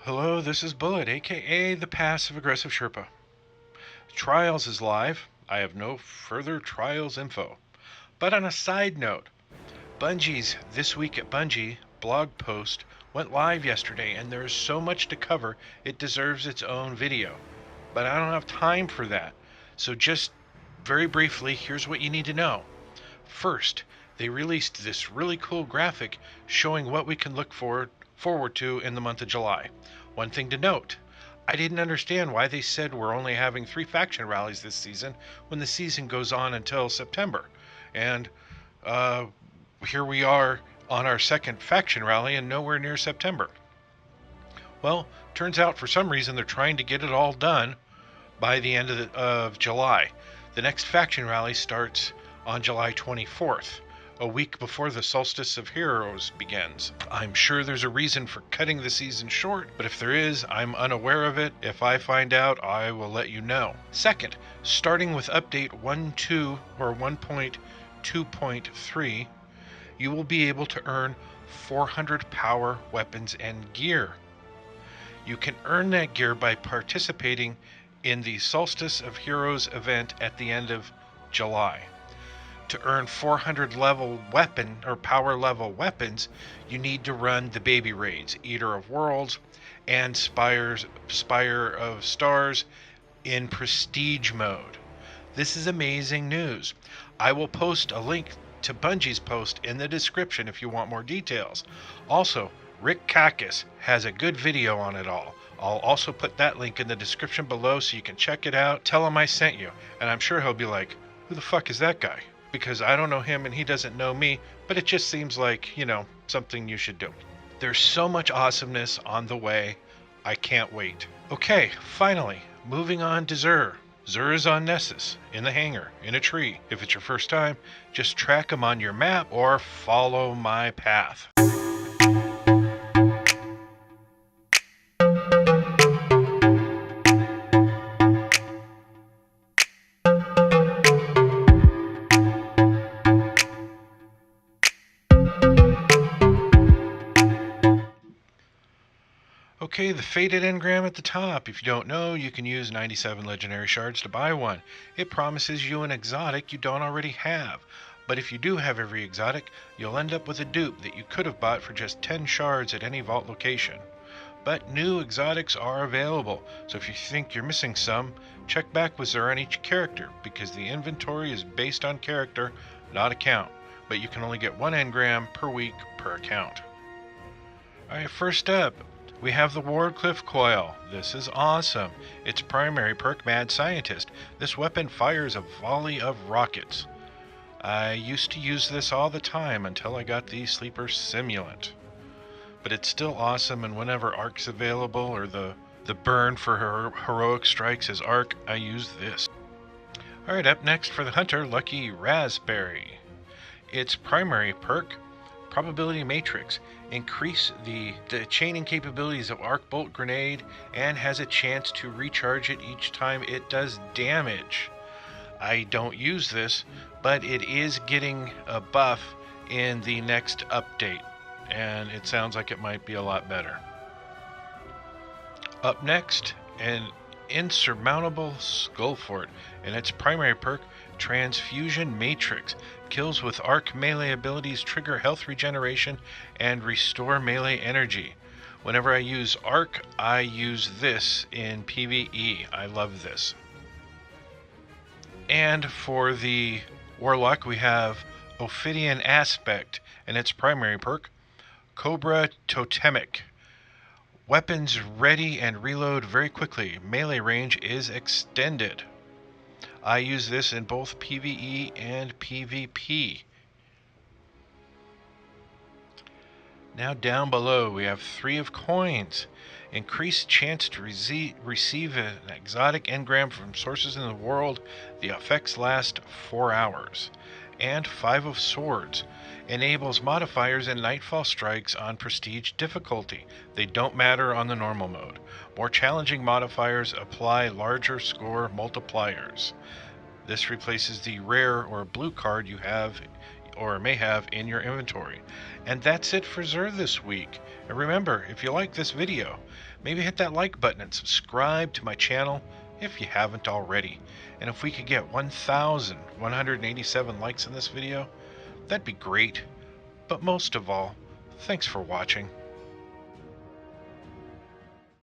Hello, this is Bullet, aka the Passive Aggressive Sherpa. Trials is live. I have no further Trials info. But on a side note, Bungie's This Week at Bungie blog post went live yesterday, and there is so much to cover it deserves its own video. But I don't have time for that. So just very briefly, here's what you need to know. First, they released this really cool graphic showing what we can look forward to in the month of July. One thing to note, I didn't understand why they said we're only having 3 faction rallies this season when the season goes on until September. And here we are on our second faction rally and nowhere near September. Well, turns out for some reason they're trying to get it all done by the end of July. The next faction rally starts on July 24th, a week before the Solstice of Heroes begins. I'm sure there's a reason for cutting the season short, but if there is, I'm unaware of it. If I find out, I will let you know. Second, starting with update 1.2 or 1.2.3, you will be able to earn 400 power weapons and gear. You can earn that gear by participating in the Solstice of Heroes event at the end of July. To earn 400 level weapon or power level weapons, you need to run the baby raids, Eater of Worlds and Spire of Stars in prestige mode. This is amazing news. I will post a link to Bungie's post in the description if you want more details. Also, Rick Kakis has a good video on it all. I'll also put that link in the description below so you can check it out. Tell him I sent you, and I'm sure he'll be like, who the fuck is that guy? Because I don't know him and he doesn't know me, but it just seems like, something you should do. There's so much awesomeness on the way. I can't wait. Okay, finally, moving on to Xur. Xur is on Nessus, in the hangar, in a tree. If it's your first time, just track him on your map or follow my path. Okay, the Fated Engram at the top. If you don't know, you can use 97 legendary shards to buy one. It promises you an exotic you don't already have. But if you do have every exotic, you'll end up with a dupe that you could have bought for just 10 shards at any vault location. But new exotics are available, so if you think you're missing some, check back with Xur on each character, because the inventory is based on character, not account. But you can only get 1 engram per week per account. Alright, first up, we have the Wardcliff Coil. This is awesome. Its primary perk, Mad Scientist. This weapon fires a volley of rockets. I used to use this all the time until I got the Sleeper Simulant. But it's still awesome, and whenever Arc's available or the burn for her heroic strikes is Arc, I use this. Alright, up next for the Hunter, Lucky Raspberry. Its primary perk, Probability Matrix, increase the chaining capabilities of Arc Bolt Grenade and has a chance to recharge it each time it does damage. I don't use this, but it is getting a buff in the next update, and it sounds like it might be a lot better. Up next, an Insurmountable Skullfort, and its primary perk, Transfusion Matrix. Kills with Arc melee abilities trigger health regeneration and restore melee energy. Whenever I use Arc, I use this in PvE. I love this. And for the Warlock, we have Ophidian Aspect, and its primary perk, Cobra Totemic. Weapons ready and reload very quickly. Melee range is extended. I use this in both PvE and PvP. Now down below we have 3 of coins. Increased chance to receive an exotic engram from sources in the world. The effects last 4 hours. And 5 of swords. Enables modifiers and nightfall strikes on prestige difficulty. They don't matter on the normal mode. More challenging modifiers apply larger score multipliers. This replaces the rare or blue card you have or may have in your inventory. And that's it for Xur this week. And remember, if you like this video, maybe hit that like button and subscribe to my channel if you haven't already. And if we could get 1,187 likes in this video, that'd be great. But most of all, thanks for watching.